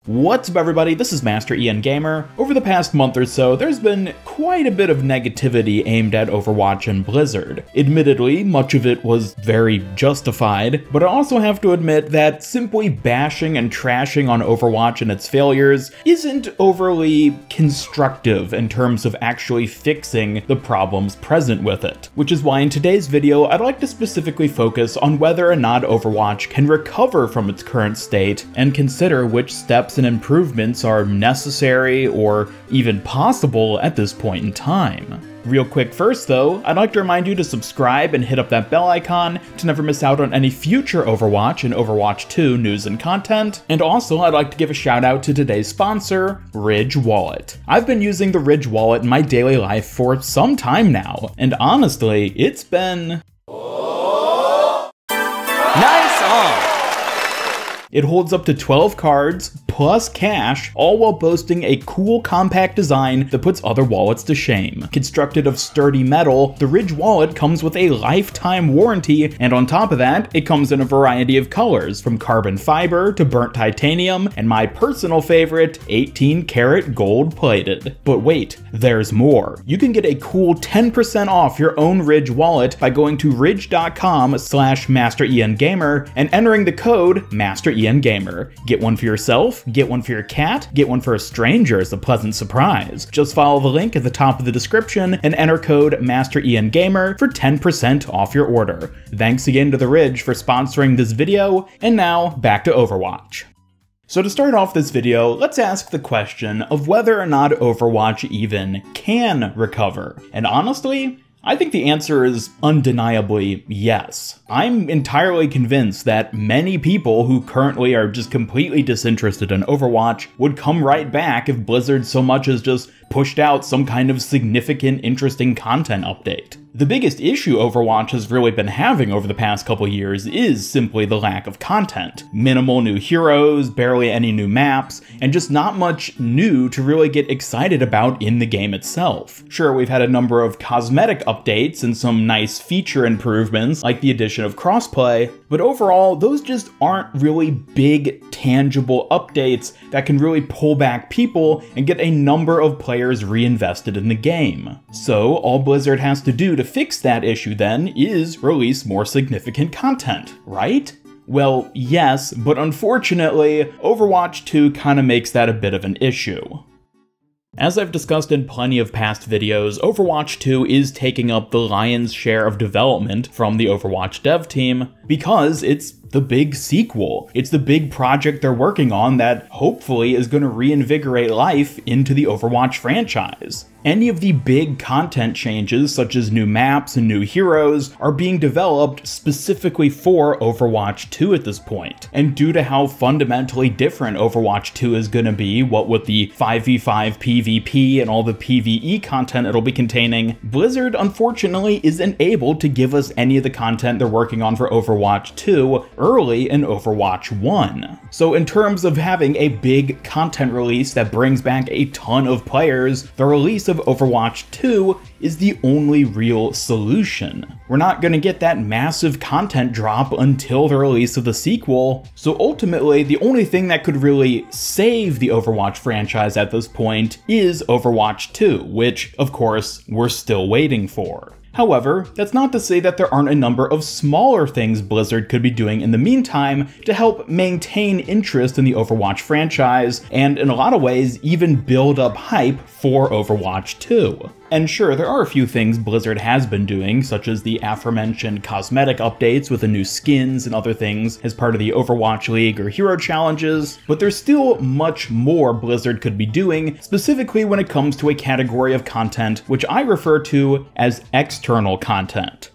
What's up everybody, this is Master Ian Gamer. Over the past month or so, there's been quite a bit of negativity aimed at Overwatch and Blizzard. Admittedly, much of it was very justified, but I also have to admit that simply bashing and trashing on Overwatch and its failures isn't overly constructive in terms of actually fixing the problems present with it. Which is why in today's video, I'd like to specifically focus on whether or not Overwatch can recover from its current state and consider which steps and improvements are necessary or even possible at this point in time. Real quick first though, I'd like to remind you to subscribe and hit up that bell icon to never miss out on any future Overwatch and Overwatch 2 news and content. And also, I'd like to give a shout out to today's sponsor, Ridge Wallet. I've been using the Ridge Wallet in my daily life for some time now, and honestly, it's been... Nice on! It holds up to 12 cards, plus cash, all while boasting a cool compact design that puts other wallets to shame. Constructed of sturdy metal, the Ridge Wallet comes with a lifetime warranty, and on top of that, it comes in a variety of colors, from carbon fiber to burnt titanium, and my personal favorite, 18-karat gold plated. But wait, there's more. You can get a cool 10% off your own Ridge Wallet by going to ridge.com/MasterIanGamer and entering the code MasterIanGamer. Get one for yourself, get one for your cat, get one for a stranger as a pleasant surprise. Just follow the link at the top of the description and enter code MasterIanGamer for 10% off your order. Thanks again to the Ridge for sponsoring this video, and now back to Overwatch. So to start off this video, let's ask the question of whether or not Overwatch even can recover. And honestly, I think the answer is undeniably yes. I'm entirely convinced that many people who currently are just completely disinterested in Overwatch would come right back if Blizzard so much as just pushed out some kind of significant, interesting content update. The biggest issue Overwatch has really been having over the past couple years is simply the lack of content. Minimal new heroes, barely any new maps, and just not much new to really get excited about in the game itself. Sure, we've had a number of cosmetic updates and some nice feature improvements, like the addition of crossplay, but overall, those just aren't really big, tangible updates that can really pull back people and get a number of players reinvested in the game. So, all Blizzard has to do to fix that issue then is release more significant content, right? Well, yes, but unfortunately, Overwatch 2 kinda makes that a bit of an issue. As I've discussed in plenty of past videos, Overwatch 2 is taking up the lion's share of development from the Overwatch dev team because it's the big sequel. It's the big project they're working on that hopefully is going to reinvigorate life into the Overwatch franchise. Any of the big content changes, such as new maps and new heroes, are being developed specifically for Overwatch 2 at this point. And due to how fundamentally different Overwatch 2 is going to be, what with the 5v5 PvP and all the PvE content it'll be containing, Blizzard unfortunately isn't able to give us any of the content they're working on for Overwatch 2 early in Overwatch 1. So in terms of having a big content release that brings back a ton of players, the release of Overwatch 2 is the only real solution. We're not going to get that massive content drop until the release of the sequel, so ultimately the only thing that could really save the Overwatch franchise at this point is Overwatch 2, which, of course, we're still waiting for. However, that's not to say that there aren't a number of smaller things Blizzard could be doing in the meantime to help maintain interest in the Overwatch franchise, and in a lot of ways, even build up hype for Overwatch 2. And sure, there are a few things Blizzard has been doing, such as the aforementioned cosmetic updates with the new skins and other things as part of the Overwatch League or Hero Challenges, but there's still much more Blizzard could be doing, specifically when it comes to a category of content which I refer to as external content.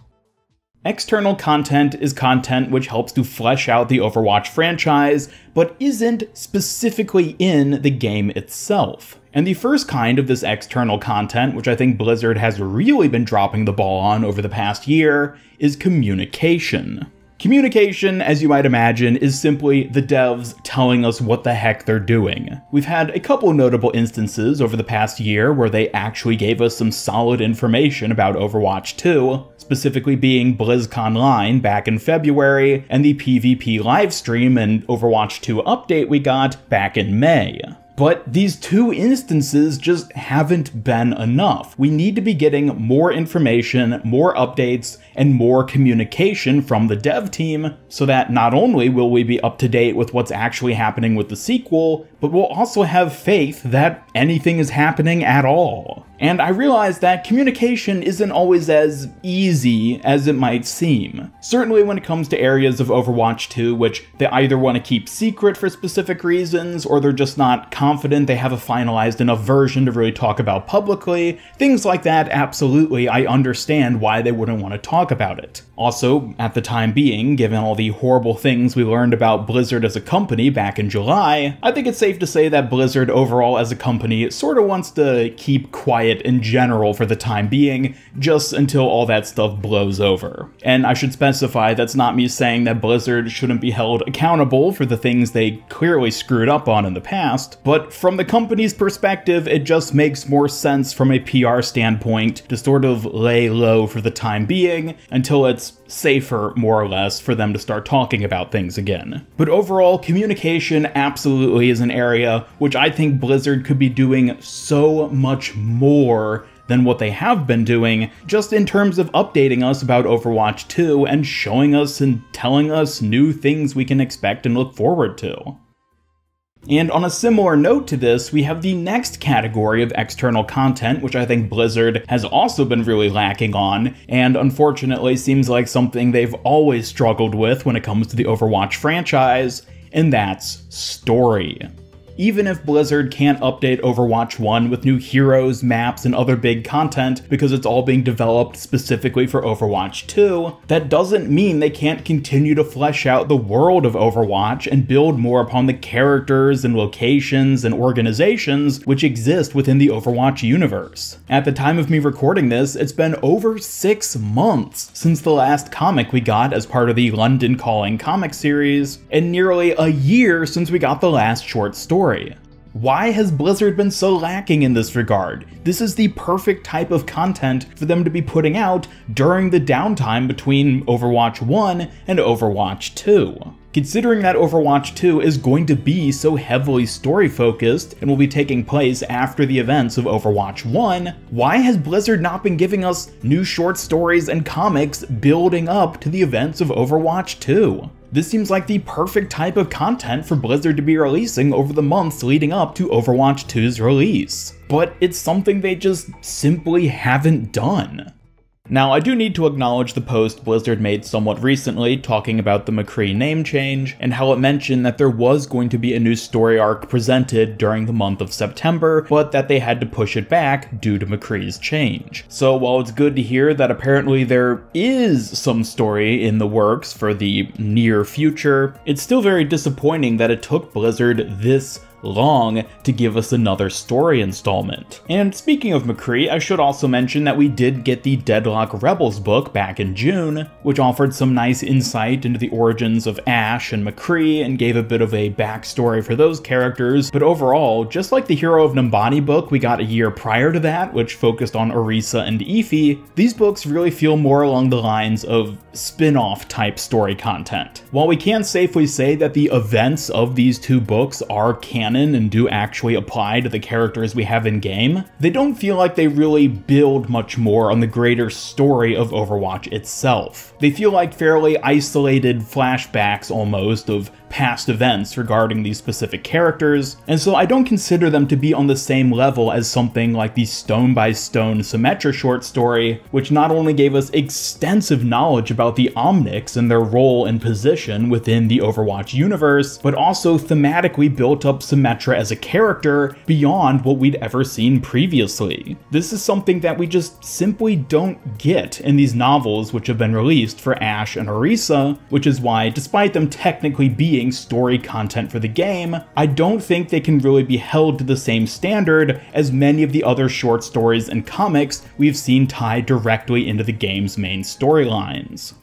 External content is content which helps to flesh out the Overwatch franchise, but isn't specifically in the game itself. And the first kind of this external content, which I think Blizzard has really been dropping the ball on over the past year, is communication. Communication, as you might imagine, is simply the devs telling us what the heck they're doing. We've had a couple notable instances over the past year where they actually gave us some solid information about Overwatch 2, specifically being BlizzConline back in February and the PvP livestream and Overwatch 2 update we got back in May. But these two instances just haven't been enough. We need to be getting more information, more updates, and more communication from the dev team so that not only will we be up to date with what's actually happening with the sequel, but we'll also have faith that anything is happening at all. And I realize that communication isn't always as easy as it might seem. Certainly when it comes to areas of Overwatch 2 which they either want to keep secret for specific reasons, or they're just not confident they have a finalized enough version to really talk about publicly, things like that, absolutely, I understand why they wouldn't want to talk about it. Also, at the time being, given all the horrible things we learned about Blizzard as a company back in July, I think it's safe to say that Blizzard overall as a company sort of wants to keep quiet in general for the time being, just until all that stuff blows over. And I should specify that's not me saying that Blizzard shouldn't be held accountable for the things they clearly screwed up on in the past, but from the company's perspective, it just makes more sense from a PR standpoint to sort of lay low for the time being until it's safer, more or less, for them to start talking about things again. But overall, communication absolutely is an area which I think Blizzard could be doing so much more than what they have been doing, just in terms of updating us about Overwatch 2 and showing us and telling us new things we can expect and look forward to. And on a similar note to this, we have the next category of external content, which I think Blizzard has also been really lacking on, and unfortunately seems like something they've always struggled with when it comes to the Overwatch franchise, and that's story. Even if Blizzard can't update Overwatch 1 with new heroes, maps, and other big content because it's all being developed specifically for Overwatch 2, that doesn't mean they can't continue to flesh out the world of Overwatch and build more upon the characters and locations and organizations which exist within the Overwatch universe. At the time of me recording this, it's been over 6 months since the last comic we got as part of the London Calling comic series, and nearly a year since we got the last short story. Why has Blizzard been so lacking in this regard? This is the perfect type of content for them to be putting out during the downtime between Overwatch 1 and Overwatch 2. Considering that Overwatch 2 is going to be so heavily story-focused and will be taking place after the events of Overwatch 1, why has Blizzard not been giving us new short stories and comics building up to the events of Overwatch 2? This seems like the perfect type of content for Blizzard to be releasing over the months leading up to Overwatch 2's release. But it's something they just simply haven't done. Now, I do need to acknowledge the post Blizzard made somewhat recently talking about the McCree name change, and how it mentioned that there was going to be a new story arc presented during the month of September, but that they had to push it back due to McCree's change. So while it's good to hear that apparently there is some story in the works for the near future, it's still very disappointing that it took Blizzard this long to give us another story installment. And speaking of McCree, I should also mention that we did get the Deadlock Rebels book back in June, which offered some nice insight into the origins of Ashe and McCree and gave a bit of a backstory for those characters. But overall, just like the Hero of Numbani book we got a year prior to that, which focused on Orisa and Ify, these books really feel more along the lines of spin-off type story content. While we can safely say that the events of these two books are canon and do actually apply to the characters we have in game, they don't feel like they really build much more on the greater story of Overwatch itself. They feel like fairly isolated flashbacks almost of past events regarding these specific characters, and so I don't consider them to be on the same level as something like the Stone by Stone Symmetra short story, which not only gave us extensive knowledge about the Omnics and their role and position within the Overwatch universe, but also thematically built up Symmetra as a character beyond what we'd ever seen previously. This is something that we just simply don't get in these novels which have been released for Ashe and Orisa, which is why, despite them technically being story content for the game, I don't think they can really be held to the same standard as many of the other short stories and comics we've seen tied directly into the game's main storylines.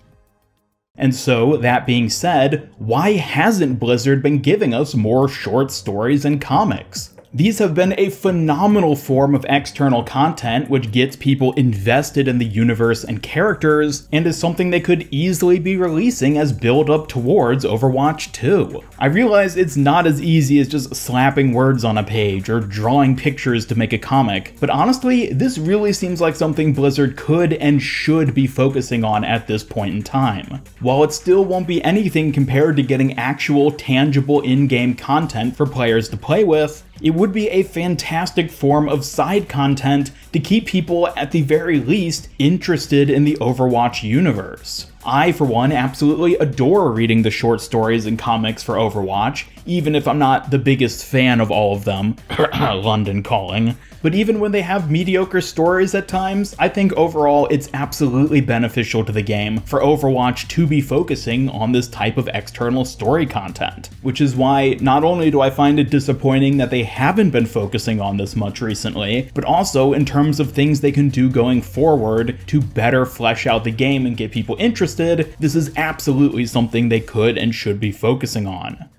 And so, that being said, why hasn't Blizzard been giving us more short stories and comics? These have been a phenomenal form of external content which gets people invested in the universe and characters, and is something they could easily be releasing as build-up towards Overwatch 2. I realize it's not as easy as just slapping words on a page or drawing pictures to make a comic, but honestly, this really seems like something Blizzard could and should be focusing on at this point in time. While it still won't be anything compared to getting actual, tangible in-game content for players to play with, it would be a fantastic form of side content to keep people, at the very least, interested in the Overwatch universe. I, for one, absolutely adore reading the short stories and comics for Overwatch, even if I'm not the biggest fan of all of them. London calling. But even when they have mediocre stories at times, I think overall it's absolutely beneficial to the game for Overwatch to be focusing on this type of external story content. Which is why not only do I find it disappointing that they haven't been focusing on this much recently, but also in terms of things they can do going forward to better flesh out the game and get people interested, this is absolutely something they could and should be focusing on.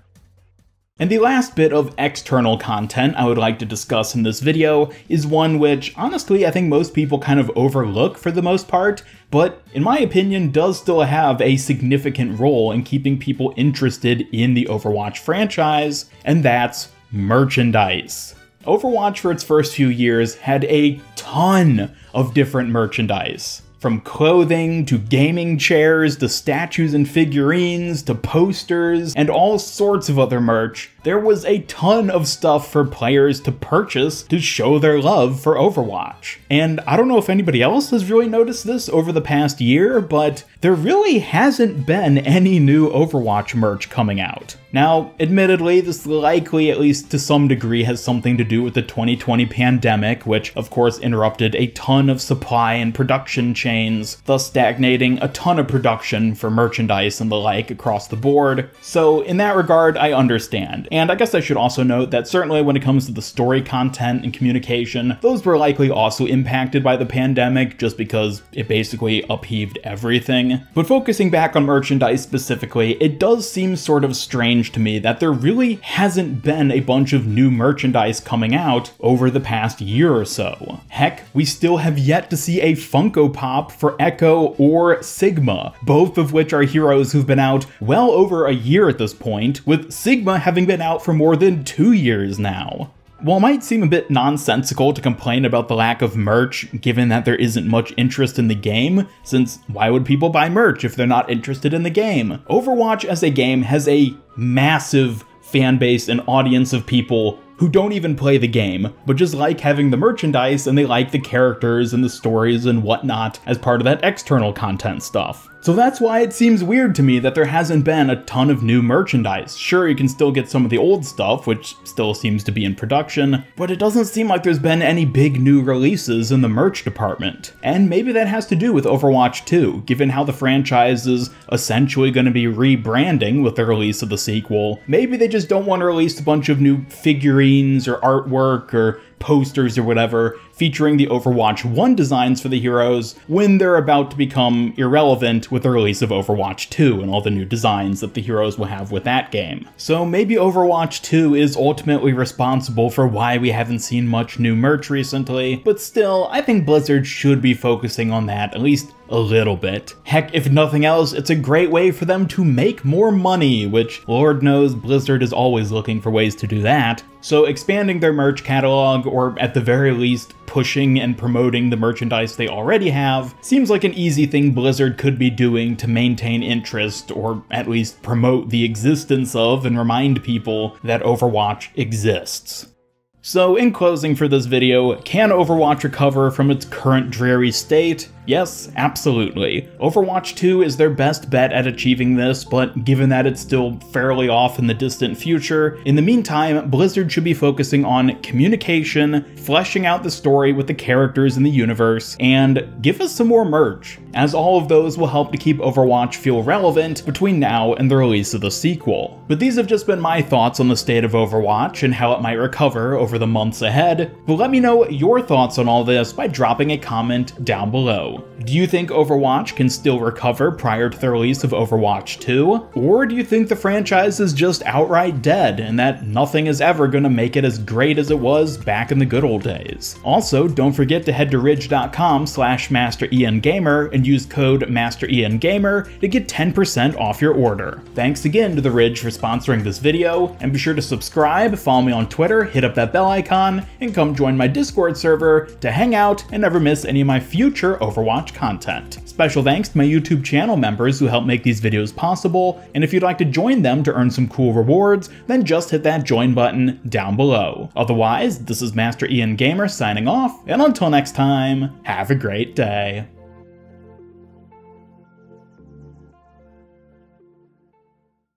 And the last bit of external content I would like to discuss in this video is one which, honestly, I think most people kind of overlook for the most part, but in my opinion does still have a significant role in keeping people interested in the Overwatch franchise, and that's merchandise. Overwatch for its first few years had a ton of different merchandise. From clothing, to gaming chairs, to statues and figurines, to posters, and all sorts of other merch, there was a ton of stuff for players to purchase to show their love for Overwatch. And I don't know if anybody else has really noticed this over the past year, but there really hasn't been any new Overwatch merch coming out. Now, admittedly, this likely, at least to some degree, has something to do with the 2020 pandemic, which of course interrupted a ton of supply and production chains, thus stagnating a ton of production for merchandise and the like across the board. So in that regard, I understand. And I guess I should also note that certainly when it comes to the story content and communication, those were likely also impacted by the pandemic just because it basically upheaved everything. But focusing back on merchandise specifically, it does seem sort of strange to me that there really hasn't been a bunch of new merchandise coming out over the past year or so. Heck, we still have yet to see a Funko Pop for Echo or Sigma, both of which are heroes who've been out well over a year at this point, with Sigma having been out for more than 2 years now. While it might seem a bit nonsensical to complain about the lack of merch, given that there isn't much interest in the game, since why would people buy merch if they're not interested in the game? Overwatch as a game has a massive fan base and audience of people who don't even play the game, but just like having the merchandise and they like the characters and the stories and whatnot as part of that external content stuff. So that's why it seems weird to me that there hasn't been a ton of new merchandise. Sure, you can still get some of the old stuff, which still seems to be in production, but it doesn't seem like there's been any big new releases in the merch department. And maybe that has to do with Overwatch 2, given how the franchise is essentially going to be rebranding with the release of the sequel. Maybe they just don't want to release a bunch of new figurines or artwork or posters or whatever featuring the Overwatch 1 designs for the heroes when they're about to become irrelevant with the release of Overwatch 2 and all the new designs that the heroes will have with that game. So maybe Overwatch 2 is ultimately responsible for why we haven't seen much new merch recently, but still, I think Blizzard should be focusing on that at least a little bit. Heck, if nothing else, it's a great way for them to make more money, which Lord knows Blizzard is always looking for ways to do that. So expanding their merch catalog, or at the very least pushing and promoting the merchandise they already have, seems like an easy thing Blizzard could be doing to maintain interest, or at least promote the existence of and remind people that Overwatch exists. So in closing for this video, can Overwatch recover from its current dreary state? Yes, absolutely. Overwatch 2 is their best bet at achieving this, but given that it's still fairly off in the distant future, in the meantime, Blizzard should be focusing on communication, fleshing out the story with the characters in the universe, and give us some more merch, as all of those will help to keep Overwatch feel relevant between now and the release of the sequel. But these have just been my thoughts on the state of Overwatch and how it might recover over the months ahead, but let me know your thoughts on all this by dropping a comment down below. below. Do you think Overwatch can still recover prior to the release of Overwatch 2? Or do you think the franchise is just outright dead and that nothing is ever going to make it as great as it was back in the good old days? Also, don't forget to head to ridge.com/MasterIanGamer and use code MasterIanGamer to get 10% off your order. Thanks again to The Ridge for sponsoring this video, and be sure to subscribe, follow me on Twitter, hit up that bell icon, and come join my Discord server to hang out and never miss any of my future Overwatch content. Special thanks to my YouTube channel members who help make these videos possible, and if you'd like to join them to earn some cool rewards, then just hit that join button down below. Otherwise, this is Master Ian Gamer signing off, and until next time, have a great day.